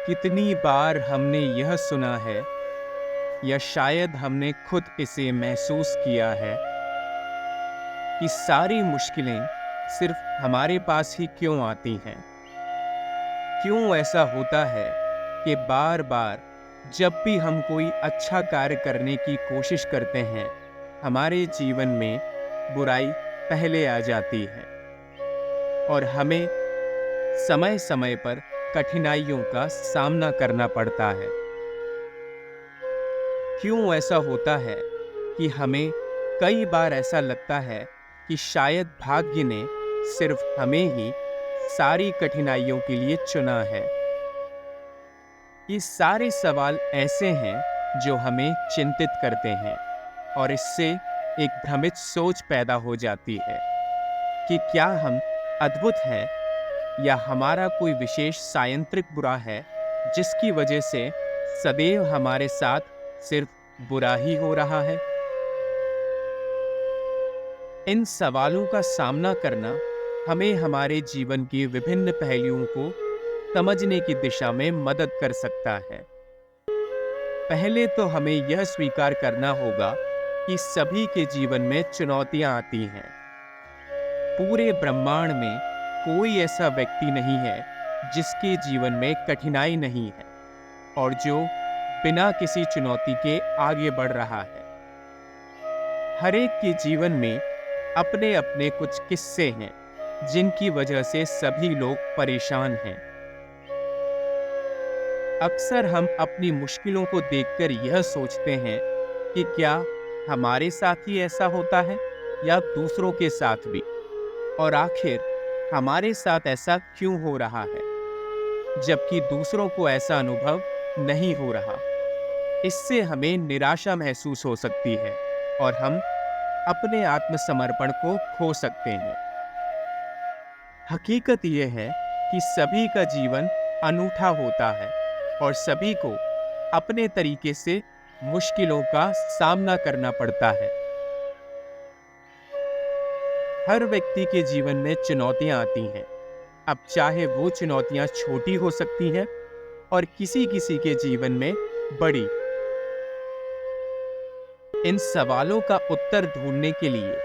कितनी बार हमने यह सुना है या शायद हमने खुद इसे महसूस किया है कि सारी मुश्किलें सिर्फ हमारे पास ही क्यों आती हैं। क्यों ऐसा होता है कि बार बार जब भी हम कोई अच्छा कार्य करने की कोशिश करते हैं, हमारे जीवन में बुराई पहले आ जाती है और हमें समय समय पर कठिनाइयों का सामना करना पड़ता है। क्यों ऐसा होता है कि हमें कई बार ऐसा लगता है कि शायद भाग्य ने सिर्फ हमें ही सारी कठिनाइयों के लिए चुना है। ये सारे सवाल ऐसे हैं जो हमें चिंतित करते हैं और इससे एक भ्रमित सोच पैदा हो जाती है कि क्या हम अद्भुत हैं या हमारा कोई विशेष सायंत्रिक बुरा है जिसकी वजह से सदैव हमारे साथ सिर्फ बुरा ही हो रहा है। इन सवालों का सामना करना हमें हमारे जीवन के विभिन्न पहलुओं को समझने की दिशा में मदद कर सकता है। पहले तो हमें यह स्वीकार करना होगा कि सभी के जीवन में चुनौतियां आती हैं। पूरे ब्रह्मांड में कोई ऐसा व्यक्ति नहीं है जिसके जीवन में कठिनाई नहीं है और जो बिना किसी चुनौती के आगे बढ़ रहा है। हर एक के जीवन में अपने अपने कुछ किस्से हैं जिनकी वजह से सभी लोग परेशान हैं। अक्सर हम अपनी मुश्किलों को देखकर यह सोचते हैं कि क्या हमारे साथ ही ऐसा होता है या दूसरों के साथ भी, और आखिर हमारे साथ ऐसा क्यों हो रहा है जबकि दूसरों को ऐसा अनुभव नहीं हो रहा। इससे हमें निराशा महसूस हो सकती है और हम अपने आत्मसमर्पण को खो सकते हैं। हकीकत यह है कि सभी का जीवन अनूठा होता है और सभी को अपने तरीके से मुश्किलों का सामना करना पड़ता है। हर व्यक्ति के जीवन में चुनौतियां आती हैं, अब चाहे वो चुनौतियां छोटी हो सकती हैं और किसी किसी के जीवन में बड़ी। इन सवालों का उत्तर ढूंढने के लिए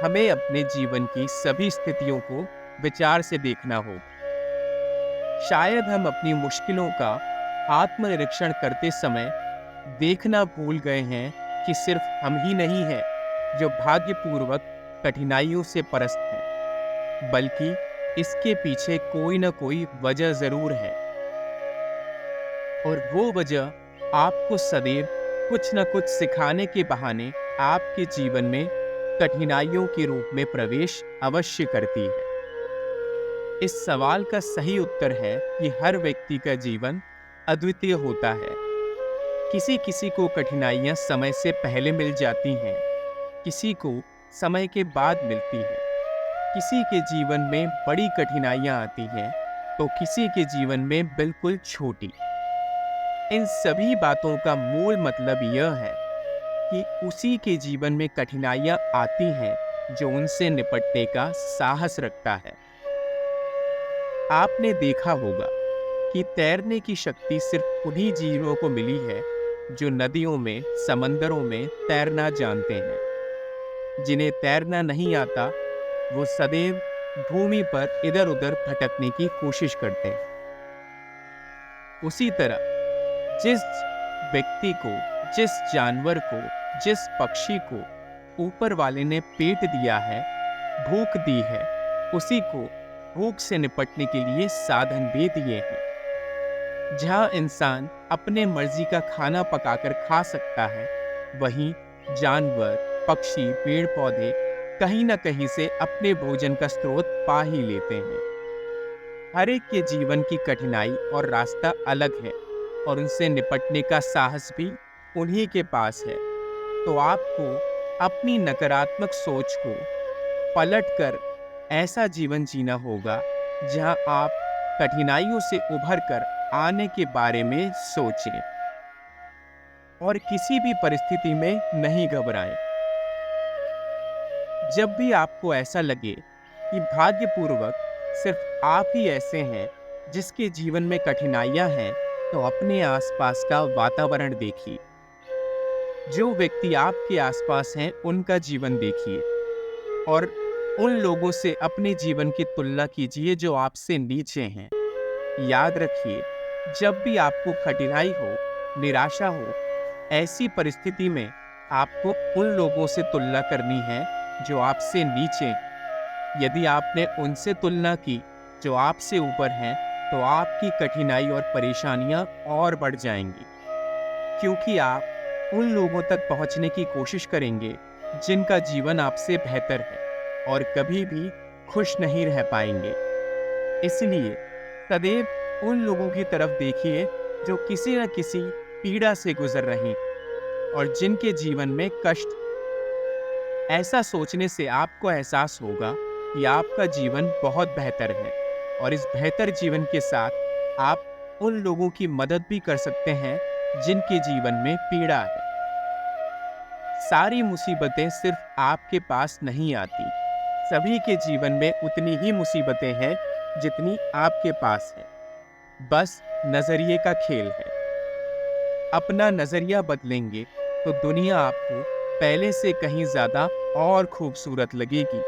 हमें अपने जीवन की सभी स्थितियों को विचार से देखना होगा। शायद हम अपनी मुश्किलों का आत्मनिरीक्षण करते समय देखना भूल गए हैं कि सिर्फ हम ही नहीं हैं जो भाग्यपूर्वक कठिनाइयों से परस्त हैं, बल्कि इसके पीछे कोई न कोई वजह जरूर है। और वो वजह आपको सदैव कुछ न कुछ सिखाने के बहाने आपके जीवन में कठिनाइयों के रूप में प्रवेश अवश्य करती है। इस सवाल का सही उत्तर है कि हर व्यक्ति का जीवन अद्वितीय होता है। किसी किसी को कठिनाइयां समय से पहले मिल जाती हैं, किसी को समय के बाद मिलती हैं। किसी के जीवन में बड़ी कठिनाइयां आती हैं तो किसी के जीवन में बिल्कुल छोटी। इन सभी बातों का मूल मतलब यह है कि उसी के जीवन में कठिनाइयां आती हैं जो उनसे निपटने का साहस रखता है। आपने देखा होगा कि तैरने की शक्ति सिर्फ उन्हीं जीवों को मिली है जो नदियों में, समंदरों में तैरना जानते हैं। जिन्हें तैरना नहीं आता वो सदैव भूमि पर इधर उधर भटकने की कोशिश करते हैं। उसी तरह जिस व्यक्ति को, जिस जानवर को, जिस पक्षी को ऊपर वाले ने पेट दिया है, भूख दी है, उसी को भूख से निपटने के लिए साधन भी दिए हैं। जहाँ इंसान अपने मर्जी का खाना पकाकर खा सकता है, वहीं जानवर, पक्षी, पेड़ पौधे कहीं न कहीं से अपने भोजन का स्रोत पा ही लेते हैं। हर एक के जीवन की कठिनाई और रास्ता अलग है और उनसे निपटने का साहस भी उन्हीं के पास है। तो आपको अपनी नकारात्मक सोच को पलटकर ऐसा जीवन जीना होगा जहां आप कठिनाइयों से उभर कर आने के बारे में सोचें और किसी भी परिस्थिति में नहीं घबराएं। जब भी आपको ऐसा लगे कि भाग्यपूर्वक सिर्फ आप ही ऐसे हैं जिसके जीवन में कठिनाइयां हैं, तो अपने आसपास का वातावरण देखिए। जो व्यक्ति आपके आसपास हैं, उनका जीवन देखिए और उन लोगों से अपने जीवन की तुलना कीजिए जो आपसे नीचे हैं। याद रखिए, जब भी आपको कठिनाई हो, निराशा हो, ऐसी परिस्थिति में आपको उन लोगों से तुलना करनी है जो आपसे नीचे हैं। यदि आपने उनसे तुलना की जो आपसे ऊपर हैं, तो आपकी कठिनाई और परेशानियां और बढ़ जाएंगी, क्योंकि आप उन लोगों तक पहुंचने की कोशिश करेंगे जिनका जीवन आपसे बेहतर है और कभी भी खुश नहीं रह पाएंगे। इसलिए सदैव उन लोगों की तरफ देखिए जो किसी न किसी पीड़ा से गुजर रहे हैं और जिनके जीवन में कष्ट। ऐसा सोचने से आपको एहसास होगा कि आपका जीवन बहुत बेहतर है और इस बेहतर जीवन के साथ आप उन लोगों की मदद भी कर सकते हैं जिनके जीवन में पीड़ा है। सारी मुसीबतें सिर्फ आपके पास नहीं आती। सभी के जीवन में उतनी ही मुसीबतें हैं जितनी आपके पास है। बस नजरिए का खेल है। अपना नजरिया बदलेंगे तो दुनिया आपको पहले से कहीं ज्यादा और खूबसूरत लगेगी।